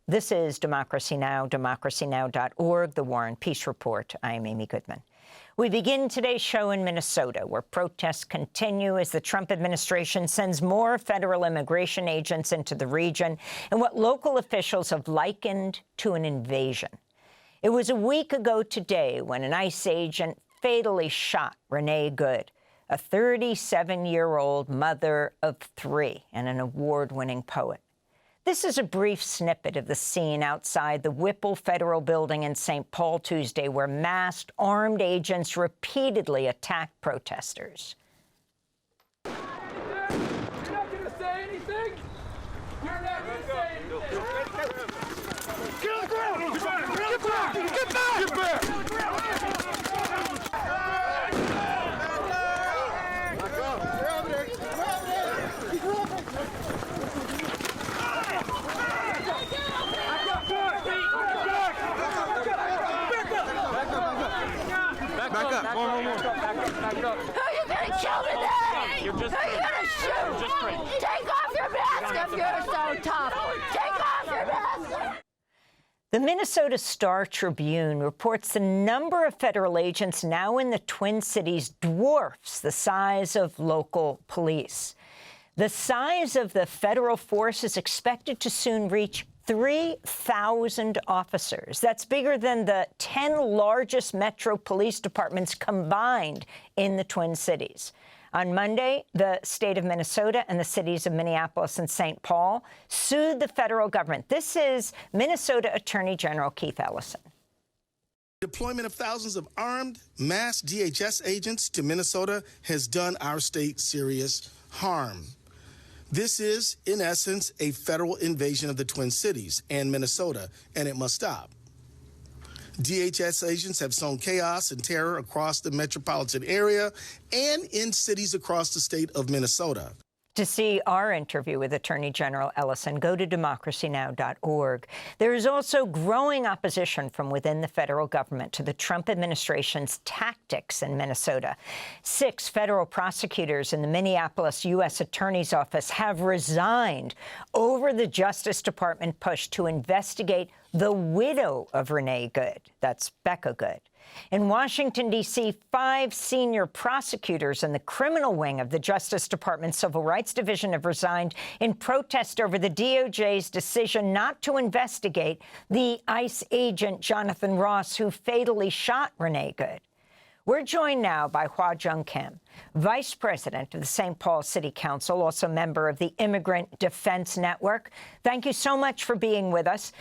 This is Democracy Now!, democracynow.org, The War and Peace Report. I'm Amy Goodman. We begin today's show in Minnesota, where protests continue as the Trump administration sends more federal immigration agents into the region in what local officials have likened to an invasion. It was a week ago today when an ICE agent fatally shot Renee Good, a 37-year-old mother of 3 and an award-winning poet. This is a brief snippet of the scene outside the Whipple Federal Building in Saint Paul Tuesday, where masked, armed agents repeatedly attacked protesters. You're not going to say anything? You're not going to say anything. Get on the ground! Get back! Get back! Get back! Get back! Back up. More. Back up. Who are you gonna kill today? Who are you gonna shoot? Take off your mask if you're so tough. Take off your mask. The Minnesota Star Tribune reports the number of federal agents now in the Twin Cities dwarfs the size of local police. The size of the federal force is expected to soon reach 3,000 officers. That's bigger than the 10 largest metro police departments combined in the Twin Cities. On Monday, the state of Minnesota and the cities of Minneapolis and Saint Paul sued the federal government. This is Minnesota Attorney General Keith Ellison. Deployment of thousands of armed, masked DHS agents to Minnesota has done our state serious harm. This is, in essence, a federal invasion of the Twin Cities and Minnesota, and it must stop. DHS agents have sown chaos and terror across the metropolitan area and in cities across the state of Minnesota. To see our interview with Attorney General Ellison, go to democracynow.org. There is also growing opposition from within the federal government to the Trump administration's tactics in Minnesota. 6 federal prosecutors in the Minneapolis U.S. Attorney's Office have resigned over the Justice Department push to investigate the widow of Renee Good. That's Becca Good. In Washington, D.C., 5 senior prosecutors in the criminal wing of the Justice Department's Civil Rights Division have resigned in protest over the DOJ's decision not to investigate the ICE agent Jonathan Ross, who fatally shot Renee Good. We're joined now by Hwa Jeong Kim, Vice President of the Saint Paul City Council, also member of the Immigrant Defense Network. Thank you so much for being with us.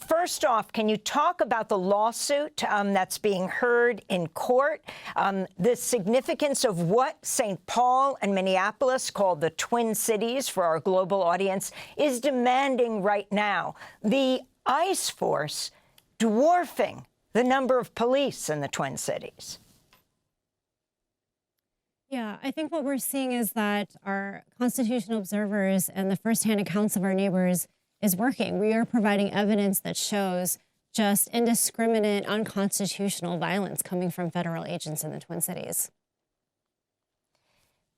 First off, can you talk about the lawsuit that's being heard in court, the significance of what Saint Paul and Minneapolis, called the Twin Cities for our global audience, is demanding right now? The ICE force dwarfing the number of police in the Twin Cities. Yeah, I think what we're seeing is that our constitutional observers and the firsthand accounts of our neighbors is working. We are providing evidence that shows just indiscriminate, unconstitutional violence coming from federal agents in the Twin Cities.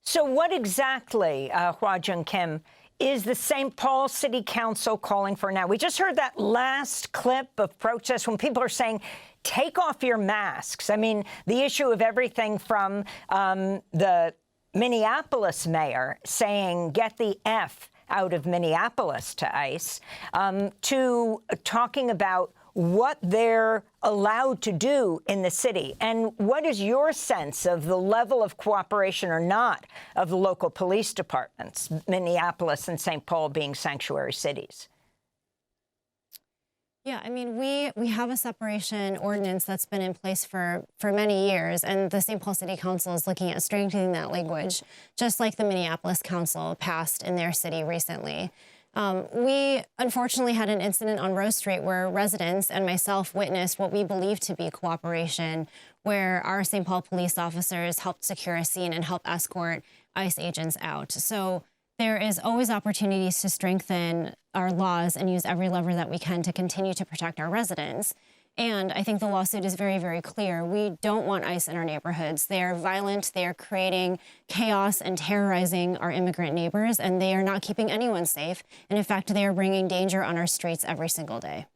So what exactly, Hwa Jeong Kim, is the Saint Paul City Council calling for now? We just heard that last clip of protests when people are saying, take off your masks. I mean, the issue of everything from the Minneapolis mayor saying, get the F out of Minneapolis to ICE, to talking about what they're allowed to do in the city. And what is your sense of the level of cooperation or not of the local police departments, Minneapolis and Saint Paul being sanctuary cities? Yeah, I mean, we have a separation ordinance that's been in place for many years, and the St. Paul City Council is looking at strengthening that language, just like the Minneapolis Council passed in their city recently. We unfortunately had an incident on Rose Street where residents and myself witnessed what we believe to be cooperation, where our St. Paul police officers helped secure a scene and help escort ICE agents out. So there is always opportunities to strengthen our laws and use every lever that we can to continue to protect our residents. And I think the lawsuit is very, very clear. We don't want ICE in our neighborhoods. They are violent. They are creating chaos and terrorizing our immigrant neighbors, and they are not keeping anyone safe. And in fact, they are bringing danger on our streets every single day.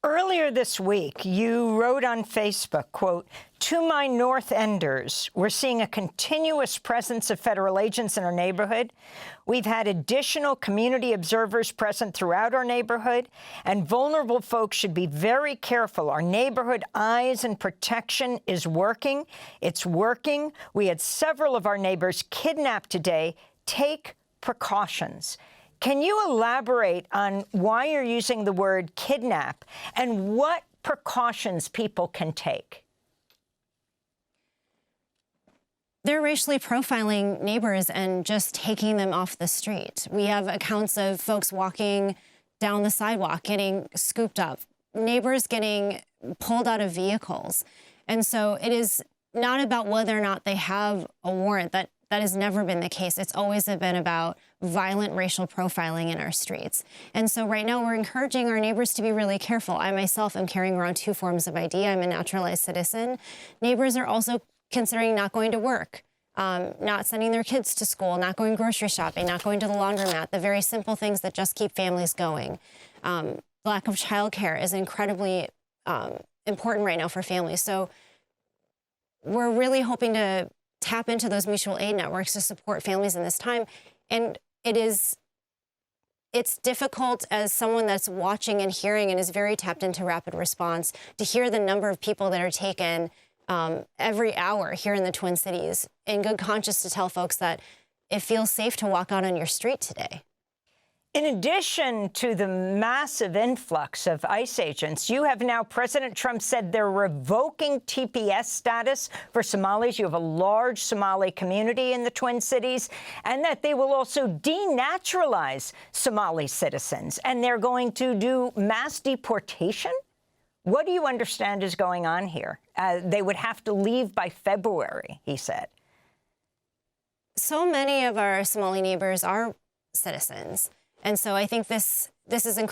Earlier this week, you wrote on Facebook, quote, "To my North Enders, we're seeing a continuous presence of federal agents in our neighborhood. We've had additional community observers present throughout our neighborhood, and vulnerable folks should be very careful. Our neighborhood eyes and protection is working. It's working. We had several of our neighbors kidnapped today. Take precautions." Can you elaborate on why you're using the word kidnap and what precautions people can take? They're racially profiling neighbors and just taking them off the street. We have accounts of folks walking down the sidewalk, getting scooped up, neighbors getting pulled out of vehicles. And so it is not about whether or not they have a warrant. That has never been the case. It's always been about violent racial profiling in our streets. And so right now we're encouraging our neighbors to be really careful. I myself am carrying around 2 forms of ID. I'm a naturalized citizen. Neighbors are also considering not going to work, not sending their kids to school, not going grocery shopping, not going to the laundromat, the very simple things that just keep families going. Lack of childcare is incredibly important right now for families. So we're really hoping to tap into those mutual aid networks to support families in this time. And it's difficult as someone that's watching and hearing and is very tapped into rapid response to hear the number of people that are taken every hour here in the Twin Cities, in good conscience to tell folks that it feels safe to walk out on your street today. In addition to the massive influx of ICE agents, you have now, President Trump said they're revoking TPS status for Somalis. You have a large Somali community in the Twin Cities, and that they will also denaturalize Somali citizens, and they're going to do mass deportation? What do you understand is going on here? They would have to leave by February, he said. So many of our Somali neighbors are citizens. And so I think this is an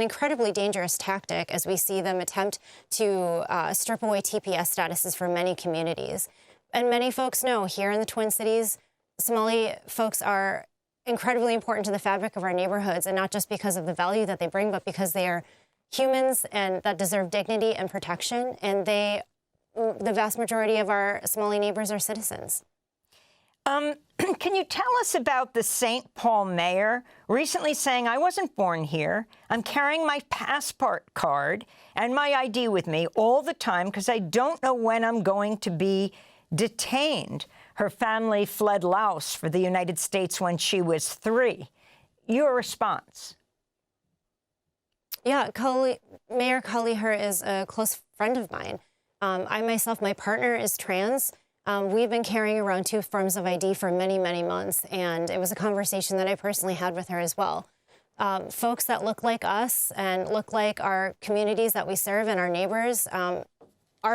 incredibly dangerous tactic as we see them attempt to strip away TPS statuses for many communities. And many folks know here in the Twin Cities, Somali folks are incredibly important to the fabric of our neighborhoods, and not just because of the value that they bring, but because they are humans and that deserve dignity and protection. And the vast majority of our Somali neighbors are citizens. Can you tell us about the Saint Paul mayor recently saying, "I wasn't born here. I'm carrying my passport card and my ID with me all the time because I don't know when I'm going to be detained." Her family fled Laos for the United States when she was 3. Your response? Yeah, Mayor Kaliher is a close friend of mine. I myself, my partner is trans. We've been carrying around 2 forms of ID for many, many months, and it was a conversation that I personally had with her as well. Folks that look like us and look like our communities that we serve and our neighbors are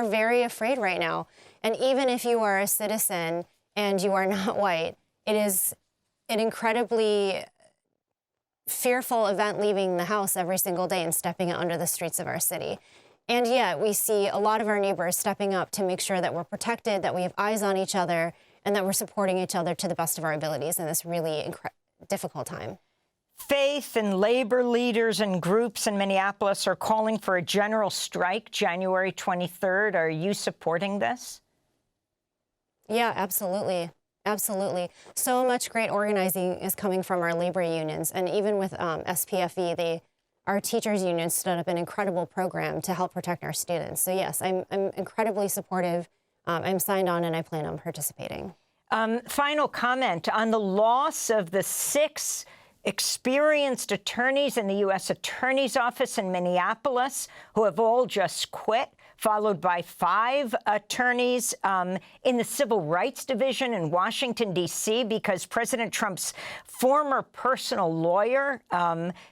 very afraid right now. And even if you are a citizen and you are not white, it is an incredibly fearful event leaving the house every single day and stepping out onto the streets of our city. And yet we see a lot of our neighbors stepping up to make sure that we're protected, that we have eyes on each other, and that we're supporting each other to the best of our abilities in this really difficult time. Faith and labor leaders and groups in Minneapolis are calling for a general strike January 23rd. Are you supporting this? Yeah, absolutely. Absolutely. So much great organizing is coming from our labor unions. And even with SPFE, our teachers union stood up an incredible program to help protect our students. So yes, I'm incredibly supportive. I'm signed on and I plan on participating. Final comment on the loss of the 6 experienced attorneys in the U.S. Attorney's Office in Minneapolis who have all just quit, followed by 5 attorneys in the Civil Rights Division in Washington, D.C., because President Trump's former personal lawyer,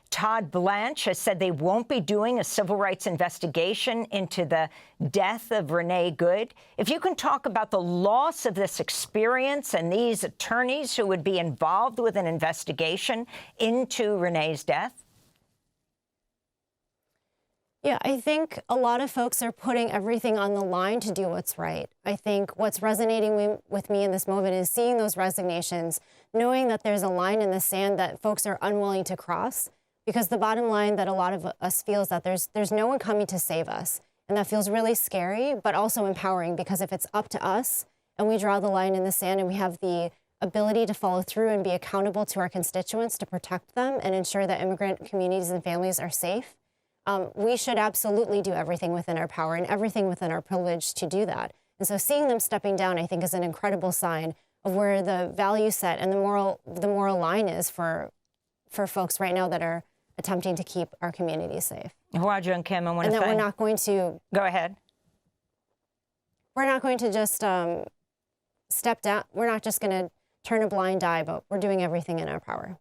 Todd Blanche, has said they won't be doing a civil rights investigation into the death of Renee Good. If you can talk about the loss of this experience and these attorneys who would be involved with an investigation into Renee's death. Yeah, I think a lot of folks are putting everything on the line to do what's right. I think what's resonating with me in this moment is seeing those resignations, knowing that there's a line in the sand that folks are unwilling to cross, because the bottom line that a lot of us feels that there's no one coming to save us. And that feels really scary, but also empowering, because if it's up to us and we draw the line in the sand and we have the ability to follow through and be accountable to our constituents to protect them and ensure that immigrant communities and families are safe, we should absolutely do everything within our power and everything within our privilege to do that. And so seeing them stepping down, I think, is an incredible sign of where the value set and the moral line is for folks right now that are attempting to keep our communities safe. Hwa Jeong Kim, I want to and that thank... we're not going to... Go ahead. We're not going to just step down. We're not just going to turn a blind eye, but we're doing everything in our power.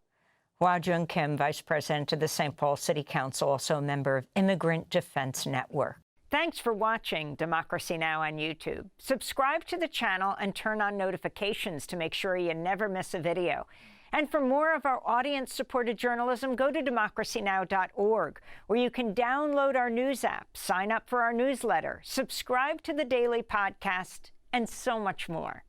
Hwa Jeong Kim, Vice President of the Saint Paul City Council, also a member of Immigrant Defense Network. Thanks for watching Democracy Now! On YouTube. Subscribe to the channel and turn on notifications to make sure you never miss a video. And for more of our audience-supported journalism, go to democracynow.org, where you can download our news app, sign up for our newsletter, subscribe to the daily podcast, and so much more.